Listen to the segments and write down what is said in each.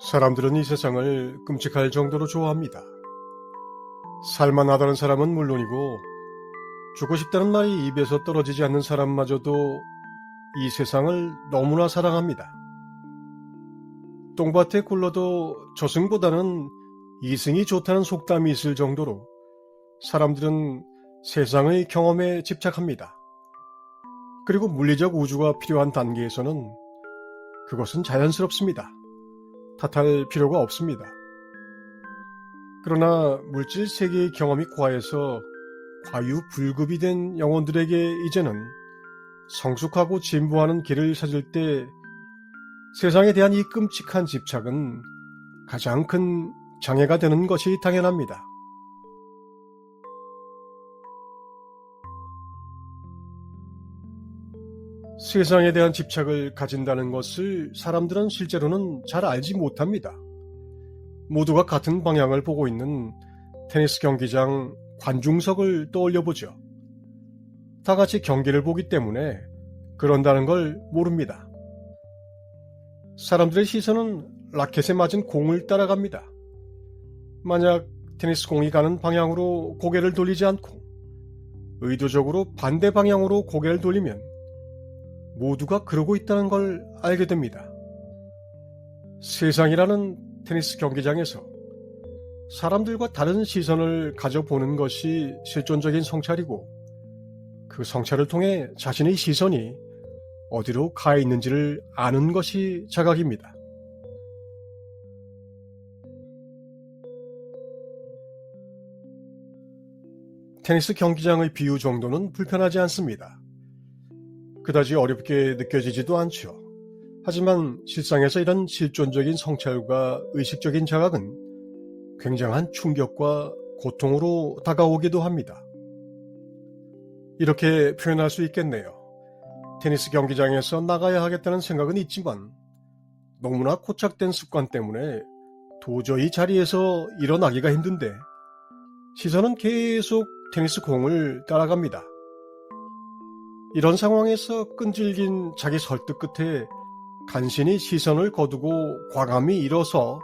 사람들은 이 세상을 끔찍할 정도로 좋아합니다. 살만하다는 사람은 물론이고 죽고 싶다는 말이 입에서 떨어지지 않는 사람마저도 이 세상을 너무나 사랑합니다. 똥밭에 굴러도 저승보다는 이승이 좋다는 속담이 있을 정도로 사람들은 세상의 경험에 집착합니다. 그리고 물리적 우주가 필요한 단계에서는 그것은 자연스럽습니다. 탓할 필요가 없습니다. 그러나 물질 세계의 경험이 과해서 과유불급이 된 영혼들에게 이제는 성숙하고 진보하는 길을 찾을 때 세상에 대한 이 끔찍한 집착은 가장 큰 장애가 되는 것이 당연합니다. 세상에 대한 집착을 가진다는 것을 사람들은 실제로는 잘 알지 못합니다. 모두가 같은 방향을 보고 있는 테니스 경기장 관중석을 떠올려보죠. 다 같이 경기를 보기 때문에 그런다는 걸 모릅니다. 사람들의 시선은 라켓에 맞은 공을 따라갑니다. 만약 테니스 공이 가는 방향으로 고개를 돌리지 않고 의도적으로 반대 방향으로 고개를 돌리면 모두가 그러고 있다는 걸 알게 됩니다. 세상이라는 테니스 경기장에서 사람들과 다른 시선을 가져보는 것이 실존적인 성찰이고 그 성찰을 통해 자신의 시선이 어디로 가 있는지를 아는 것이 자각입니다. 테니스 경기장의 비유 정도는 불편하지 않습니다. 그다지 어렵게 느껴지지도 않죠. 하지만 실상에서 이런 실존적인 성찰과 의식적인 자각은 굉장한 충격과 고통으로 다가오기도 합니다. 이렇게 표현할 수 있겠네요. 테니스 경기장에서 나가야 하겠다는 생각은 있지만 너무나 고착된 습관 때문에 도저히 자리에서 일어나기가 힘든데 시선은 계속 테니스 공을 따라갑니다. 이런 상황에서 끈질긴 자기 설득 끝에 간신히 시선을 거두고 과감히 일어서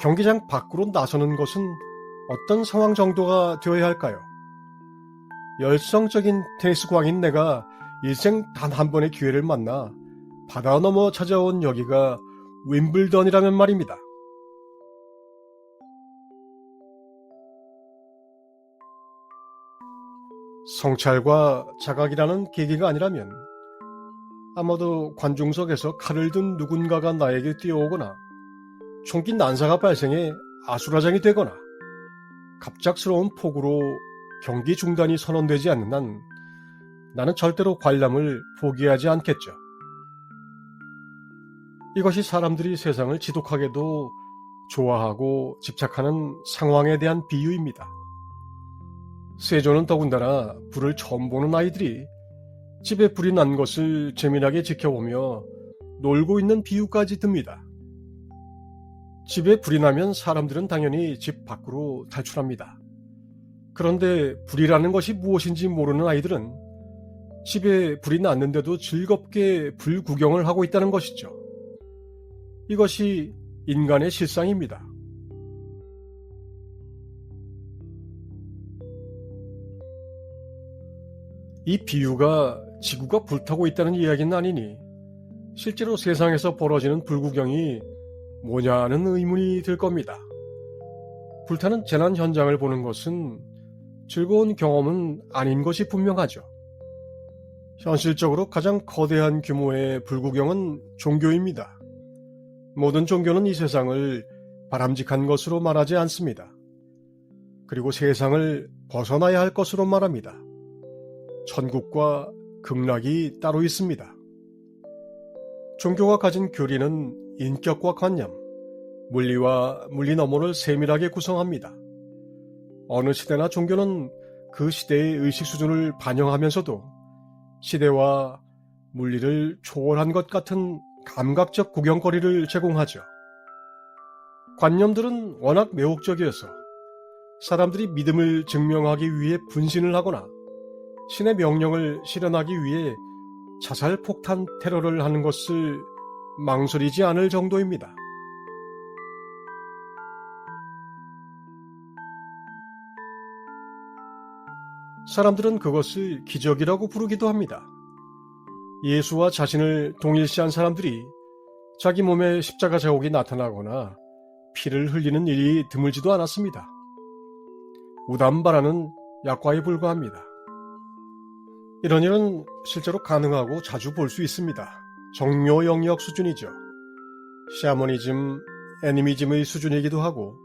경기장 밖으로 나서는 것은 어떤 상황 정도가 되어야 할까요? 열성적인 테니스 광인 내가 일생 단 한 번의 기회를 만나 바다 넘어 찾아온 여기가 윈블던이라면 말입니다. 성찰과 자각이라는 계기가 아니라면 아마도 관중석에서 칼을 든 누군가가 나에게 뛰어오거나 총기 난사가 발생해 아수라장이 되거나 갑작스러운 폭우로 경기 중단이 선언되지 않는 한 나는 절대로 관람을 포기하지 않겠죠. 이것이 사람들이 세상을 지독하게도 좋아하고 집착하는 상황에 대한 비유입니다. 세조는 더군다나 불을 처음 보는 아이들이 집에 불이 난 것을 재미나게 지켜보며 놀고 있는 비유까지 듭니다. 집에 불이 나면 사람들은 당연히 집 밖으로 탈출합니다. 그런데 불이라는 것이 무엇인지 모르는 아이들은 집에 불이 났는데도 즐겁게 불 구경을 하고 있다는 것이죠. 이것이 인간의 실상입니다. 이 비유가 지구가 불타고 있다는 이야기는 아니니 실제로 세상에서 벌어지는 불구경이 뭐냐는 의문이 들 겁니다. 불타는 재난 현장을 보는 것은 즐거운 경험은 아닌 것이 분명하죠. 현실적으로 가장 거대한 규모의 불구경은 종교입니다. 모든 종교는 이 세상을 바람직한 것으로 말하지 않습니다. 그리고 세상을 벗어나야 할 것으로 말합니다. 천국과 극락이 따로 있습니다. 종교가 가진 교리는 인격과 관념, 물리와 물리 너머를 세밀하게 구성합니다. 어느 시대나 종교는 그 시대의 의식 수준을 반영하면서도 시대와 물리를 초월한 것 같은 감각적 구경거리를 제공하죠. 관념들은 워낙 매혹적이어서 사람들이 믿음을 증명하기 위해 분신을 하거나 신의 명령을 실현하기 위해 자살 폭탄 테러를 하는 것을 망설이지 않을 정도입니다. 사람들은 그것을 기적이라고 부르기도 합니다. 예수와 자신을 동일시한 사람들이 자기 몸에 십자가 자국이 나타나거나 피를 흘리는 일이 드물지도 않았습니다. 우담바라는 약과에 불과합니다. 이런 일은 실제로 가능하고 자주 볼 수 있습니다. 정묘 영역 수준이죠. 샤머니즘, 애니미즘의 수준이기도 하고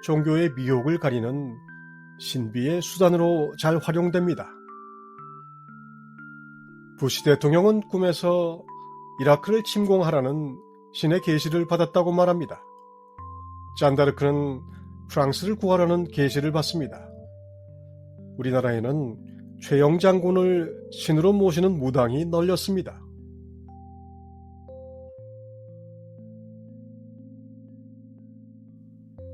종교의 미혹을 가리는 신비의 수단으로 잘 활용됩니다. 부시 대통령은 꿈에서 이라크를 침공하라는 신의 계시를 받았다고 말합니다. 잔다르크는 프랑스를 구하라는 계시를 받습니다. 우리나라에는 최영 장군을 신으로 모시는 무당이 널렸습니다.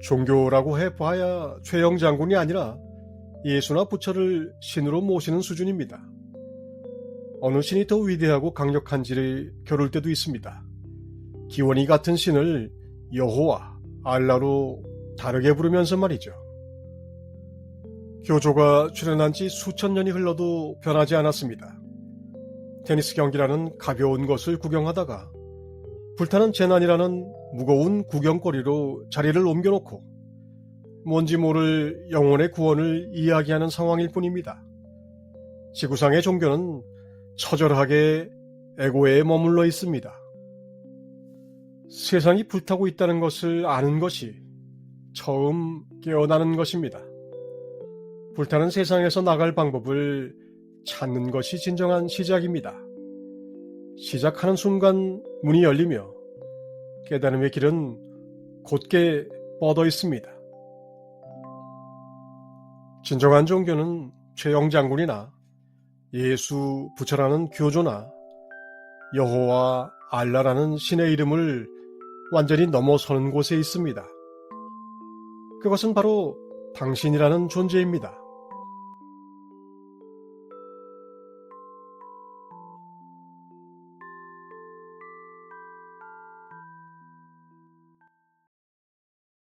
종교라고 해봐야 최영 장군이 아니라 예수나 부처를 신으로 모시는 수준입니다. 어느 신이 더 위대하고 강력한지를 겨룰 때도 있습니다. 기원이 같은 신을 여호와, 알라로 다르게 부르면서 말이죠. 교조가 출현한 지 수천 년이 흘러도 변하지 않았습니다. 테니스 경기라는 가벼운 것을 구경하다가 불타는 재난이라는 무거운 구경거리로 자리를 옮겨놓고 뭔지 모를 영혼의 구원을 이야기하는 상황일 뿐입니다. 지구상의 종교는 처절하게 에고에 머물러 있습니다. 세상이 불타고 있다는 것을 아는 것이 처음 깨어나는 것입니다. 불타는 세상에서 나갈 방법을 찾는 것이 진정한 시작입니다. 시작하는 순간 문이 열리며 깨달음의 길은 곧게 뻗어 있습니다. 진정한 종교는 최영 장군이나 예수, 부처라는 교조나 여호와, 알라라는 신의 이름을 완전히 넘어서는 곳에 있습니다. 그것은 바로 당신이라는 존재입니다.